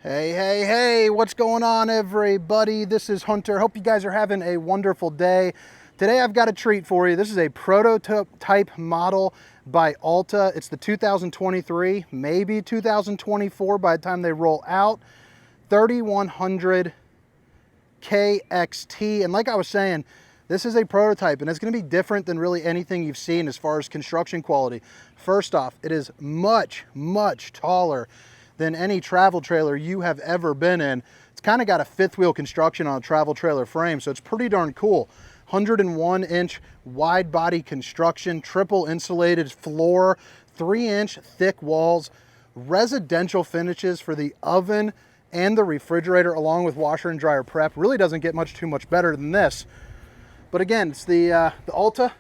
Hey, hey, hey, what's going on, everybody? This is Hunter. Hope you guys are having a wonderful day. Today I've got a treat for you. This is a prototype model by Alta. It's the 2023, maybe 2024 by the time they roll out. 3100KXT. And like I was saying, this is a prototype and it's going to be different than really anything you've seen as far as construction quality. First off, it is much, much taller than any travel trailer you have ever been in. It's kind of got a fifth wheel construction on a travel trailer frame, so it's pretty darn cool. 101-inch wide body construction, triple insulated floor, 3-inch thick walls, residential finishes for the oven and the refrigerator, along with washer and dryer prep. Really doesn't get too much better than this. But again, it's the Alta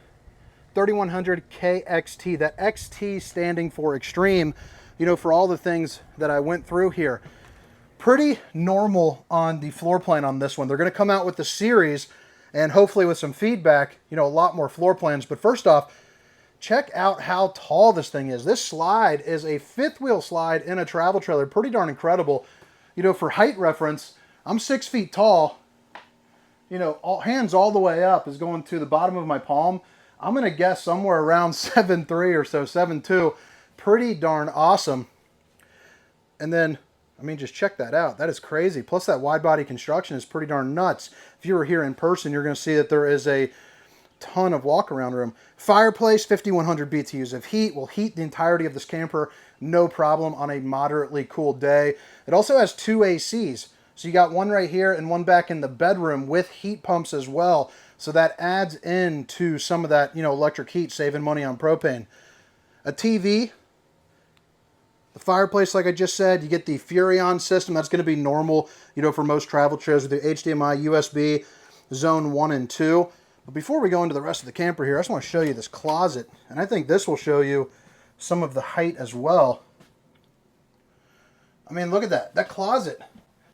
3100KXT. That XT standing for extreme, you know, for all the things that I went through here. Pretty normal on the floor plan on this one. They're going to come out with the series and hopefully with some feedback, you know, a lot more floor plans. But first off, check out how tall this thing is. This slide is a fifth wheel slide in a travel trailer. Pretty darn incredible. You know, for height reference, I'm 6 feet tall. You know, hands all the way up is going to the bottom of my palm. I'm going to guess somewhere around 7'3" or so, 7'2". Pretty darn awesome. And then, I mean, just check that out. That is crazy. Plus that wide body construction is pretty darn nuts. If you were here in person, you're going to see that there is a ton of walk around room. Fireplace, 5100 BTUs of heat will heat the entirety of this camper, no problem, on a moderately cool day. It also has 2 ACs. So you got one right here and one back in the bedroom with heat pumps as well. So that adds into some of that, you know, electric heat, saving money on propane. A TV. The fireplace, like I just said, you get the Furrion system. That's going to be normal, you know, for most travel trailers with the HDMI, USB, zone 1 and 2. But before we go into the rest of the camper here, I just want to show you this closet. And I think this will show you some of the height as well. I mean, look at that. That closet.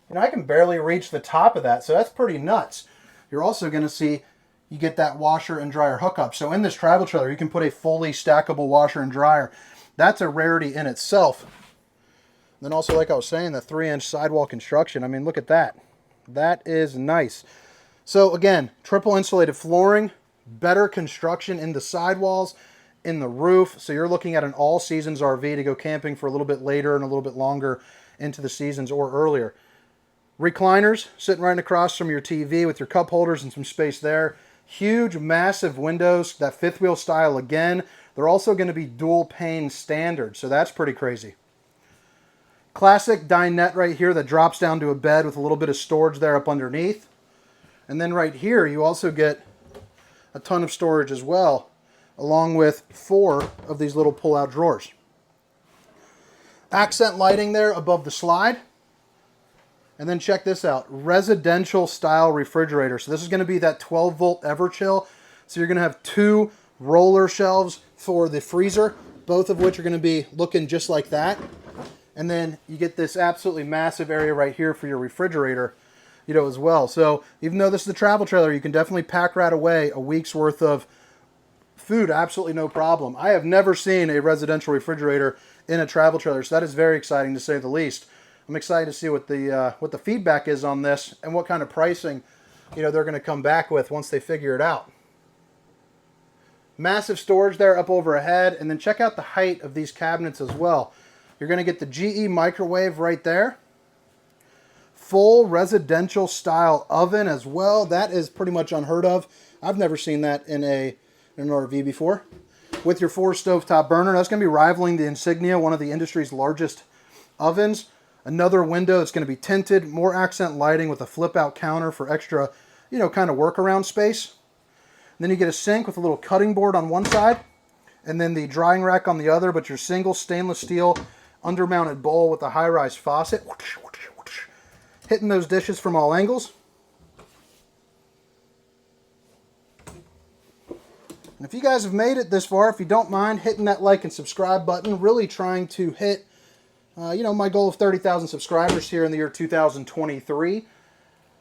You know, I can barely reach the top of that, so that's pretty nuts. You're also going to see you get that washer and dryer hookup. So in this travel trailer, you can put a fully stackable washer and dryer. That's a rarity in itself. And then also, like I was saying, the 3-inch sidewall construction. I mean, look at that. That is nice. So again, triple insulated flooring, better construction in the sidewalls, in the roof. So you're looking at an all seasons RV to go camping for a little bit later and a little bit longer into the seasons or earlier. Recliners sitting right across from your TV with your cup holders and some space there. Huge, massive windows, that fifth wheel style again. They're also going to be dual pane standard, so that's pretty crazy. Classic dinette right here that drops down to a bed with a little bit of storage there up underneath. And then right here you also get a ton of storage as well, along with 4 of these little pull-out drawers. Accent lighting there above the slide. And then check this out, residential style refrigerator. So this is going to be that 12-volt Everchill. So you're going to have 2 roller shelves for the freezer, both of which are going to be looking just like that. And then you get this absolutely massive area right here for your refrigerator, you know, as well. So even though this is a travel trailer, you can definitely pack right away a week's worth of food, absolutely no problem. I have never seen a residential refrigerator in a travel trailer, so that is very exciting to say the least. I'm excited to see what the feedback is on this and what kind of pricing, you know, they're going to come back with once they figure it out. Massive storage there up overhead, and then check out the height of these cabinets as well. You're going to get the GE microwave right there. Full residential style oven as well. That is pretty much unheard of. I've never seen that in an RV before. With your 4 stovetop burner, that's going to be rivaling the Insignia, one of the industry's largest ovens. Another window that's going to be tinted, more accent lighting with a flip-out counter for extra, you know, kind of workaround space. And then you get a sink with a little cutting board on one side, and then the drying rack on the other, but your single stainless steel undermounted bowl with a high-rise faucet. Hitting those dishes from all angles. And if you guys have made it this far, if you don't mind hitting that like and subscribe button, really trying to hit you know, my goal of 30,000 subscribers here in the year 2023.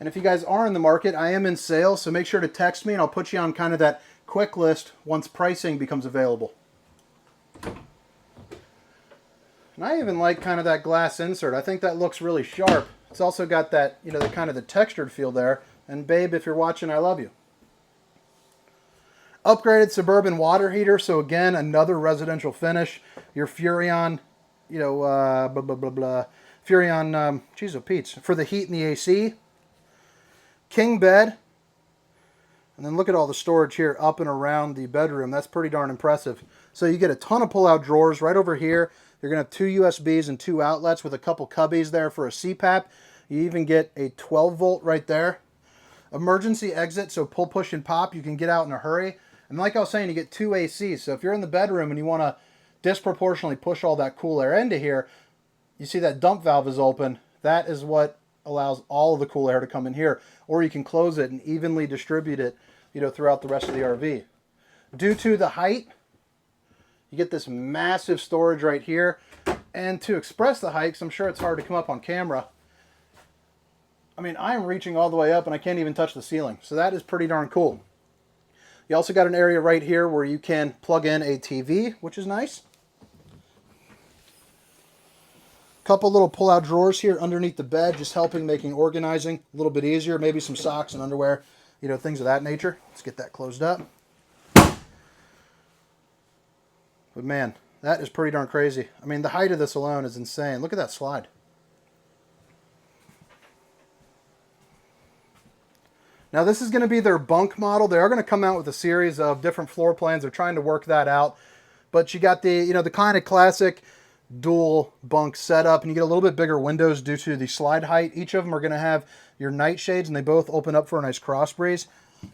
And if you guys are in the market, I am in sale, so make sure to text me and I'll put you on kind of that quick list once pricing becomes available. And I even like kind of that glass insert. I think that looks really sharp. It's also got that, you know, the kind of the textured feel there. And babe, if you're watching, I love you. Upgraded Suburban water heater. So again, another residential finish. Your Furrion, you know, Furrion, geez, oh Pete's, for the heat and the AC. King bed. And then look at all the storage here up and around the bedroom. That's pretty darn impressive. So you get a ton of pull-out drawers right over here. You're going to have 2 USBs and 2 outlets with a couple cubbies there for a CPAP. You even get a 12-volt right there. Emergency exit, so pull, push, and pop. You can get out in a hurry. And like I was saying, you get 2 ACs. So if you're in the bedroom and you want to disproportionately push all that cool air into here, you see that dump valve is open. That is what allows all of the cool air to come in here. Or you can close it and evenly distribute it, you know, throughout the rest of the RV. Due to the height, you get this massive storage right here. And to express the height, 'cause I'm sure it's hard to come up on camera, I mean, I'm reaching all the way up and I can't even touch the ceiling. So that is pretty darn cool. You also got an area right here where you can plug in a TV, which is nice. Couple little pull-out drawers here underneath the bed, just helping making organizing a little bit easier. Maybe some socks and underwear, you know, things of that nature. Let's get that closed up. But man, that is pretty darn crazy. I mean, the height of this alone is insane. Look at that slide. Now this is going to be their Bunk model. They are going to come out with a series of different floor plans. They're trying to work that out. But you got the, you know, the kind of classic dual bunk setup, and you get a little bit bigger windows due to the slide height. Each of them are going to have your night shades, and they both open up for a nice cross breeze.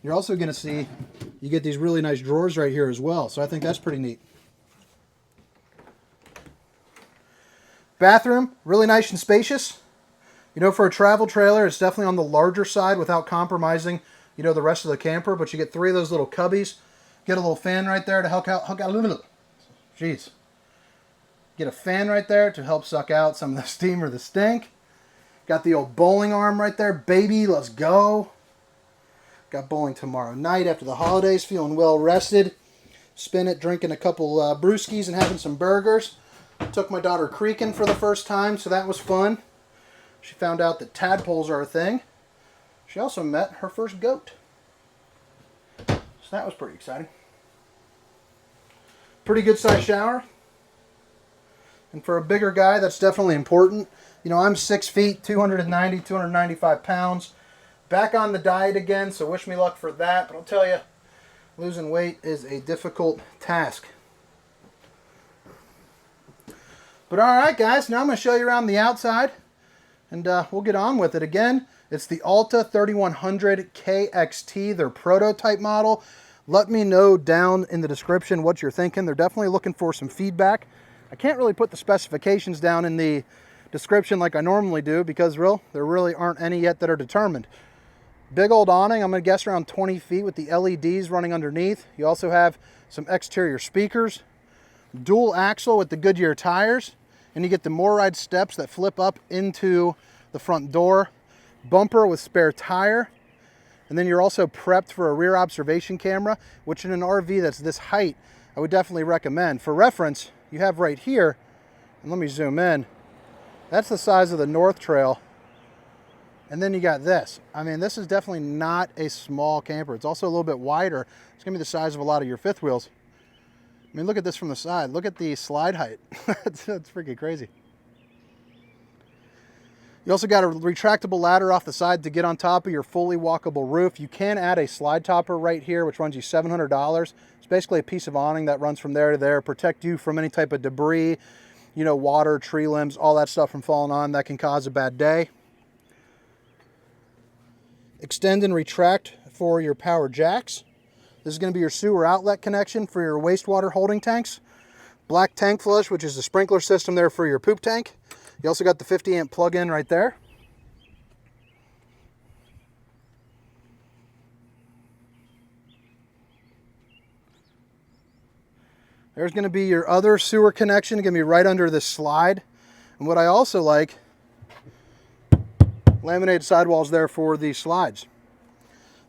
You're also going to see you get these really nice drawers right here as well, so I think that's pretty neat. Bathroom, really nice and spacious. You know, for a travel trailer, it's definitely on the larger side without compromising, you know, the rest of the camper, but you get 3 of those little cubbies. Get a little fan right there to help out a little. Jeez. Get a fan right there to help suck out some of the steam or the stink. Got the old bowling arm right there. Baby, let's go. Got bowling tomorrow night after the holidays, feeling well rested. Spin it, drinking a couple brewskis and having some burgers. Took my daughter creeking for the first time, so that was fun. She found out that tadpoles are a thing. She also met her first goat. So that was pretty exciting. Pretty good sized shower. And for a bigger guy, that's definitely important. You know, I'm 6 feet, 290, 295 pounds. Back on the diet again, so wish me luck for that. But I'll tell you, losing weight is a difficult task. But all right, guys, now I'm going to show you around the outside. And we'll get on with it again. It's the Alta 3100KXT, their prototype model. Let me know down in the description what you're thinking. They're definitely looking for some feedback. I can't really put the specifications down in the description like I normally do because there really aren't any yet that are determined. Big old awning, I'm going to guess around 20 feet with the LEDs running underneath. You also have some exterior speakers. Dual axle with the Goodyear tires. And you get the MORryde steps that flip up into the front door. Bumper with spare tire. And then you're also prepped for a rear observation camera, which in an RV that's this height, I would definitely recommend. For reference, you have right here, and let me zoom in, that's the size of the North Trail. And then you got this. I mean, this is definitely not a small camper. It's also a little bit wider. It's going to be the size of a lot of your fifth wheels. I mean, look at this from the side. Look at the slide height. That's freaking crazy. You also got a retractable ladder off the side to get on top of your fully walkable roof. You can add a slide topper right here, which runs you $700. It's basically a piece of awning that runs from there to there, protect you from any type of debris, you know, water, tree limbs, all that stuff from falling on that can cause a bad day. Extend and retract for your power jacks. This is going to be your sewer outlet connection for your wastewater holding tanks. Black tank flush, which is the sprinkler system there for your poop tank. You also got the 50 amp plug-in right there. There's going to be your other sewer connection, going to be right under this slide. And what I also like, laminated sidewalls there for the slides.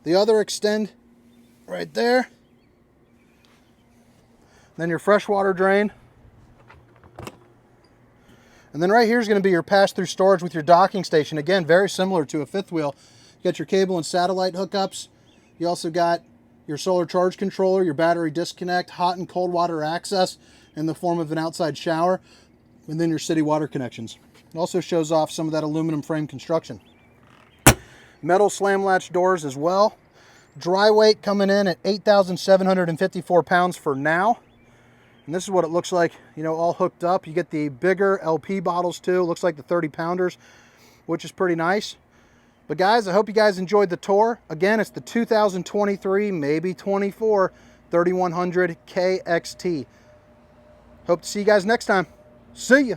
The other extend right there. Then your freshwater drain. And then right here is going to be your pass-through storage with your docking station. Again, very similar to a fifth wheel. You got your cable and satellite hookups. You also got your solar charge controller, your battery disconnect, hot and cold water access in the form of an outside shower, and then your city water connections. It also shows off some of that aluminum frame construction. Metal slam latch doors as well. Dry weight coming in at 8,754 pounds for now. And this is what it looks like, you know, all hooked up. You get the bigger LP bottles too. It looks like the 30-pounders, which is pretty nice. But guys, I hope you guys enjoyed the tour. Again, it's the 2023, maybe 24, 3100KXT. Hope to see you guys next time. See ya.